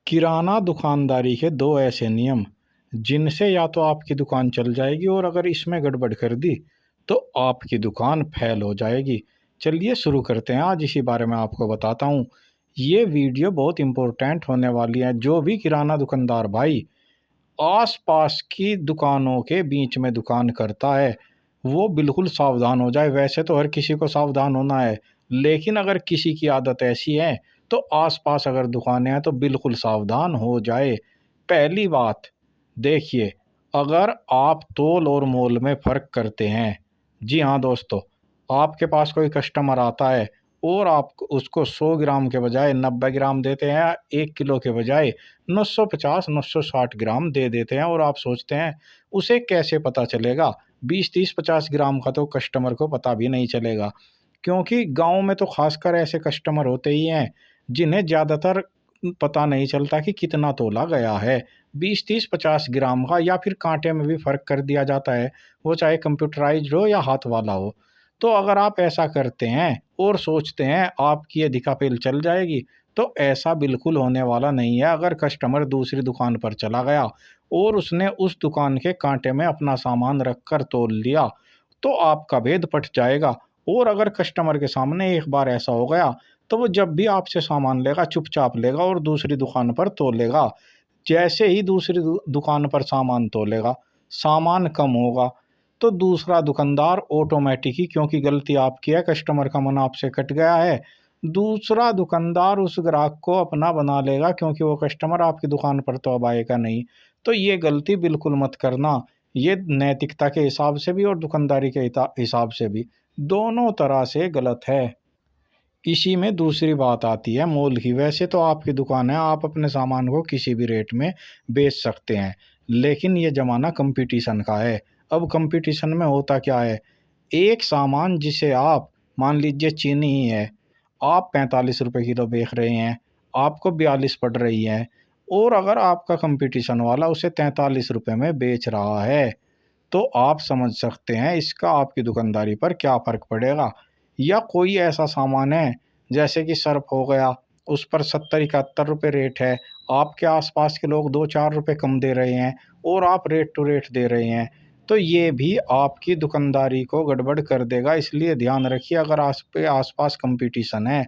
किराना दुकानदारी के दो ऐसे नियम जिनसे या तो आपकी दुकान चल जाएगी और अगर इसमें गड़बड़ कर दी तो आपकी दुकान फेल हो जाएगी। चलिए शुरू करते हैं, आज इसी बारे में आपको बताता हूँ। ये वीडियो बहुत इम्पोर्टेंट होने वाली है। जो भी किराना दुकानदार भाई आस-पास की दुकानों के बीच में दुकान करता है, वो बिल्कुल सावधान हो जाए। वैसे तो हर किसी को सावधान होना है, लेकिन अगर किसी की आदत ऐसी है, तो आस-पास अगर दुकानें हैं, तो बिल्कुल सावधान हो जाए। पहली बात, देखिए, अगर आप तोल और मोल में फ़र्क करते हैं, जी हाँ दोस्तों, आपके पास कोई कस्टमर आता है और आप उसको 100 ग्राम के बजाय 90 ग्राम देते हैं, 1 किलो के बजाय 950 960 ग्राम दे देते हैं और आप सोचते हैं उसे कैसे पता चलेगा। 20 30 50 ग्राम का तो कस्टमर को पता भी नहीं चलेगा, क्योंकि गांव में तो खासकर ऐसे कस्टमर होते ही हैं जिन्हें ज़्यादातर पता नहीं चलता कि कितना तोला गया है। 20 30 50 ग्राम का या फिर कांटे में भी फ़र्क कर दिया जाता है, वो चाहे कंप्यूटराइज्ड हो या हाथ वाला हो। तो अगर आप ऐसा करते हैं और सोचते हैं आपकी ये दिखापेल चल जाएगी, तो ऐसा बिल्कुल होने वाला नहीं है। अगर कस्टमर दूसरी दुकान पर चला गया और उसने उस दुकान के कांटे में अपना सामान रखकर तोल लिया, तो आपका भेद पट जाएगा। और अगर कस्टमर के सामने एक बार ऐसा हो गया, तो वो जब भी आपसे सामान लेगा चुपचाप लेगा और दूसरी दुकान पर तोलेगा। जैसे ही दूसरी दुकान पर सामान तोलेगा, सामान कम होगा, तो दूसरा दुकानदार ऑटोमेटिक ही, क्योंकि गलती आपकी है, कस्टमर का मन आपसे कट गया है, दूसरा दुकानदार उस ग्राहक को अपना बना लेगा, क्योंकि वो कस्टमर आपकी दुकान पर तो अब आएगा नहीं। तो ये गलती बिल्कुल मत करना। ये नैतिकता के हिसाब से भी और दुकानदारी के हिसाब से भी, दोनों तरह से गलत है। इसी में दूसरी बात आती है मोल की। वैसे तो आपकी दुकान है, आप अपने सामान को किसी भी रेट में बेच सकते हैं, लेकिन ये ज़माना कंपटीशन का है। अब कंपटीशन में होता क्या है, एक सामान जिसे आप, मान लीजिए चीनी ही है, आप 45 रुपए किलो बेच रहे हैं, आपको 42 पड़ रही है, और अगर आपका कंपटीशन वाला उसे 43 रुपए में बेच रहा है, तो आप समझ सकते हैं इसका आपकी दुकानदारी पर क्या फ़र्क पड़ेगा। या कोई ऐसा सामान है जैसे कि सर्फ़ हो गया, उस पर 70-71 रुपए रेट है, आपके आस-पास के लोग 2-4 रुपए कम दे रहे हैं और आप रेट टू रेट दे रहे हैं, तो ये भी आपकी दुकानदारी को गड़बड़ कर देगा। इसलिए ध्यान रखिए, अगर आस-पास कॉम्पिटिशन है,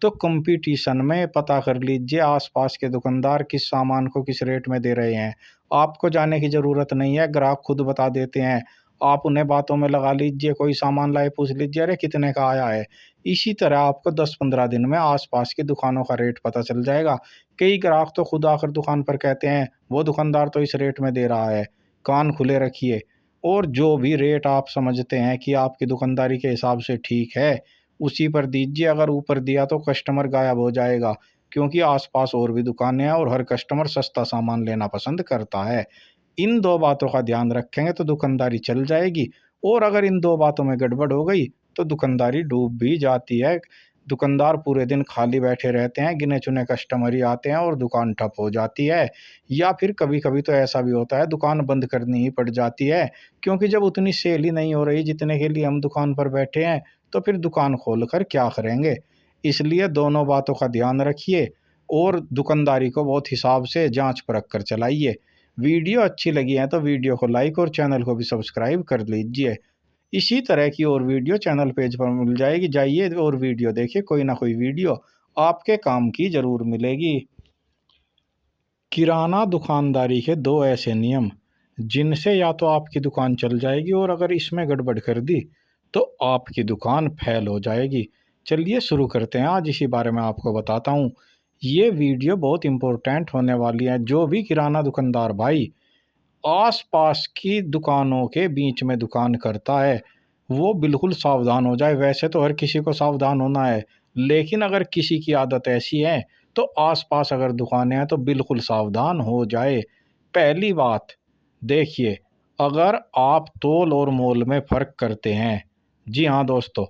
तो कॉम्पिटिशन में पता कर लीजिए आस-पास के दुकानदार किस सामान को किस रेट में दे रहे हैं। आपको जाने की ज़रूरत नहीं है, ग्राहक खुद बता देते हैं। आप उन्हें बातों में लगा लीजिए, कोई सामान लाए पूछ लीजिए, अरे कितने का आया है? इसी तरह आपको 10-15 दिन में आस-पास की दुकानों का रेट पता चल जाएगा। कई ग्राहक तो खुद आकर दुकान पर कहते हैं, वो दुकानदार तो इस रेट में दे रहा है। कान खुले रखिए और जो भी रेट आप समझते हैं कि आपकी दुकानदारी के हिसाब से ठीक है, उसी पर दीजिए। अगर ऊपर दिया तो कस्टमर गायब हो जाएगा, क्योंकि आस-पास और भी दुकानें हैं और हर कस्टमर सस्ता सामान लेना पसंद करता है। इन 2 बातों का ध्यान रखेंगे तो दुकानदारी चल जाएगी, और अगर इन 2 बातों में गड़बड़ हो गई तो दुकानदारी डूब भी जाती है। दुकानदार पूरे दिन खाली बैठे रहते हैं, गिने-चुने कस्टमर ही आते हैं और दुकान ठप हो जाती है। या फिर कभी-कभी तो ऐसा भी होता है, दुकान बंद करनी ही पड़ जाती है, क्योंकि जब उतनी सेल ही नहीं हो रही जितने के लिए हम दुकान पर बैठे हैं, तो फिर दुकान खोलकर क्या करेंगे? इसलिए दोनों बातों का ध्यान रखिए और दुकानदारी को बहुत हिसाब से जाँच-परख कर चलाइए। वीडियो अच्छी लगी है तो वीडियो को लाइक और चैनल को भी सब्सक्राइब कर लीजिए। इसी तरह की और वीडियो चैनल पेज पर मिल जाएगी, जाइए और वीडियो देखिए, कोई ना कोई वीडियो आपके काम की ज़रूर मिलेगी। किराना दुकानदारी के दो ऐसे नियम जिनसे या तो आपकी दुकान चल जाएगी और अगर इसमें गड़बड़ कर दी तो आपकी दुकान फेल हो जाएगी। चलिए शुरू करते हैं, आज इसी बारे में आपको बताता हूँ। ये वीडियो बहुत इम्पोर्टेंट होने वाली है। जो भी किराना दुकानदार भाई आस-पास की दुकानों के बीच में दुकान करता है, वो बिल्कुल सावधान हो जाए। वैसे तो हर किसी को सावधान होना है, लेकिन अगर किसी की आदत ऐसी है, तो आस-पास अगर दुकानें हैं, तो बिल्कुल सावधान हो जाए। पहली बात, देखिए, अगर आप तोल और मोल में फ़र्क करते हैं, जी हाँ दोस्तों,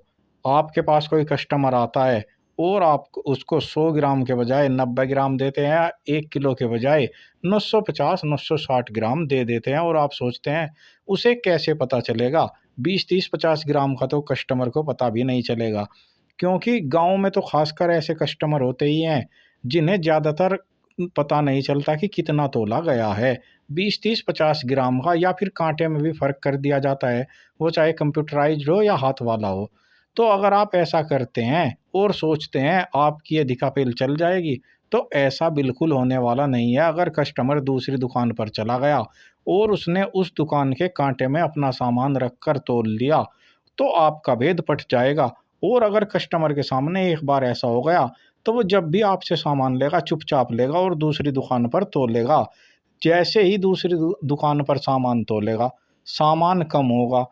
आपके पास कोई कस्टमर आता है और आप उसको 100 ग्राम के बजाय 90 ग्राम देते हैं, 1 किलो के बजाय 950 960 ग्राम दे देते हैं और आप सोचते हैं उसे कैसे पता चलेगा। 20 30 50 ग्राम का तो कस्टमर को पता भी नहीं चलेगा, क्योंकि गांव में तो खासकर ऐसे कस्टमर होते ही हैं जिन्हें ज़्यादातर पता नहीं चलता कि कितना तोला गया है। 20, 30, 50 ग्राम का या फिर कांटे में भी फ़र्क कर दिया जाता है, वो चाहे कंप्यूटराइज़्ड हो या हाथ वाला हो। तो अगर आप ऐसा करते हैं और सोचते हैं आपकी ये अधिकापेल चल जाएगी, तो ऐसा बिल्कुल होने वाला नहीं है। अगर कस्टमर दूसरी दुकान पर चला गया और उसने उस दुकान के कांटे में अपना सामान रखकर तोल लिया, तो आपका भेद पट जाएगा। और अगर कस्टमर के सामने एक बार ऐसा हो गया, तो वो जब भी आपसे सामान लेगा चुपचाप लेगा और दूसरी दुकान पर तोलेगा। जैसे ही दूसरी दुकान पर सामान तोलेगा, सामान कम होगा,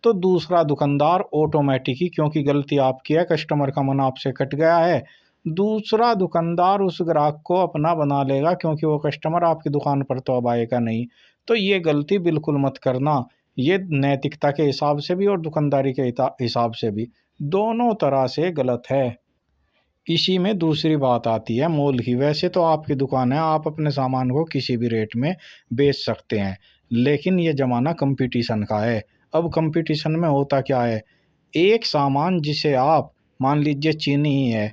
तो दूसरा दुकानदार ऑटोमेटिक ही, क्योंकि गलती आपकी है, कस्टमर का मन आपसे कट गया है, दूसरा दुकानदार उस ग्राहक को अपना बना लेगा, क्योंकि वो कस्टमर आपकी दुकान पर तो अब आएगा नहीं। तो ये गलती बिल्कुल मत करना। ये नैतिकता के हिसाब से भी और दुकानदारी के हिसाब से भी, दोनों तरह से गलत है। इसी में दूसरी बात आती है मोल की। वैसे तो आपकी दुकान है, आप अपने सामान को किसी भी रेट में बेच सकते हैं, लेकिन ये ज़माना कंपटीशन का है। अब कंपटीशन में होता क्या है, एक सामान जिसे आप, मान लीजिए चीनी ही है,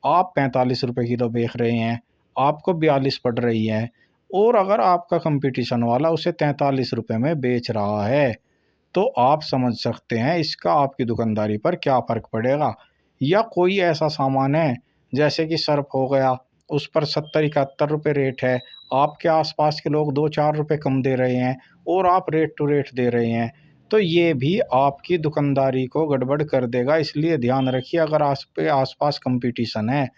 आप 45 रुपए किलो बेच रहे हैं, आपको 42 पड़ रही है, और अगर आपका कंपटीशन वाला उसे 43 रुपए में बेच रहा है, तो आप समझ सकते हैं इसका आपकी दुकानदारी पर क्या फ़र्क पड़ेगा। या कोई ऐसा सामान है, जैसे कि सर्फ़ हो गया, उस पर 70-71 रुपए रेट है, आपके आस-पास के लोग 2-4 रुपए कम दे रहे हैं और आप रेट टू रेट दे रहे हैं, तो ये भी आपकी दुकानदारी को गड़बड़ कर देगा। इसलिए ध्यान रखिए, अगर आस-पास कॉम्पिटिशन है,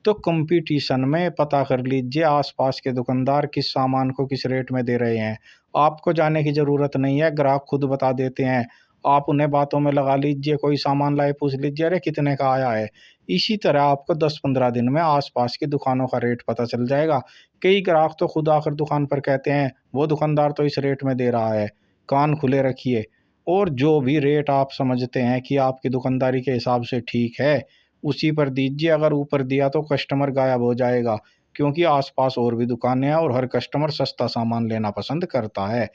तो कॉम्पिटिशन में पता कर लीजिए आस-पास के दुकानदार किस सामान को किस रेट में दे रहे हैं। आपको जाने की ज़रूरत नहीं है, ग्राहक खुद बता देते हैं। आप उन्हें बातों में लगा लीजिए, कोई सामान लाए पूछ लीजिए, अरे कितने का आया है? इसी तरह आपको 10-15 दिन में आस-पास की दुकानों का रेट पता चल जाएगा। कई ग्राहक तो खुद आकर दुकान पर कहते हैं, वो दुकानदार तो इस रेट में दे रहा है। कान खुले रखिए और जो भी रेट आप समझते हैं कि आपकी दुकानदारी के हिसाब से ठीक है, उसी पर दीजिए। अगर ऊपर दिया तो कस्टमर गायब हो जाएगा, क्योंकि आस-पास और भी दुकानें हैं और हर कस्टमर सस्ता सामान लेना पसंद करता है।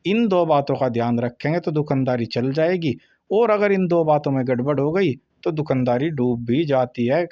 इन 2 बातों का ध्यान रखेंगे तो दुकानदारी चल जाएगी, और अगर इन 2 बातों में गड़बड़ हो गई तो दुकानदारी डूब भी जाती है।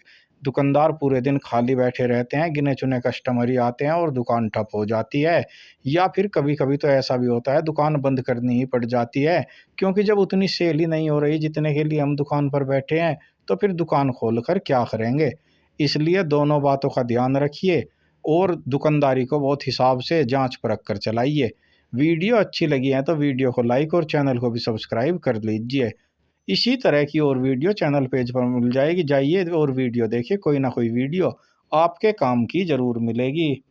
दुकानदार पूरे दिन खाली बैठे रहते हैं, गिने-चुने कस्टमर ही आते हैं और दुकान ठप हो जाती है। या फिर कभी-कभी तो ऐसा भी होता है, दुकान बंद करनी ही पड़ जाती है, क्योंकि जब उतनी सेल ही नहीं हो रही जितने के लिए हम दुकान पर बैठे हैं, तो फिर दुकान खोलकर क्या करेंगे? इसलिए दोनों बातों का ध्यान रखिए और दुकानदारी को बहुत हिसाब से जाँच-परख कर चलाइए। वीडियो अच्छी लगी है तो वीडियो को लाइक और चैनल को भी सब्सक्राइब कर लीजिए। इसी तरह की और वीडियो चैनल पेज पर मिल जाएगी, जाइए और वीडियो देखिए, कोई ना कोई वीडियो आपके काम की ज़रूर मिलेगी।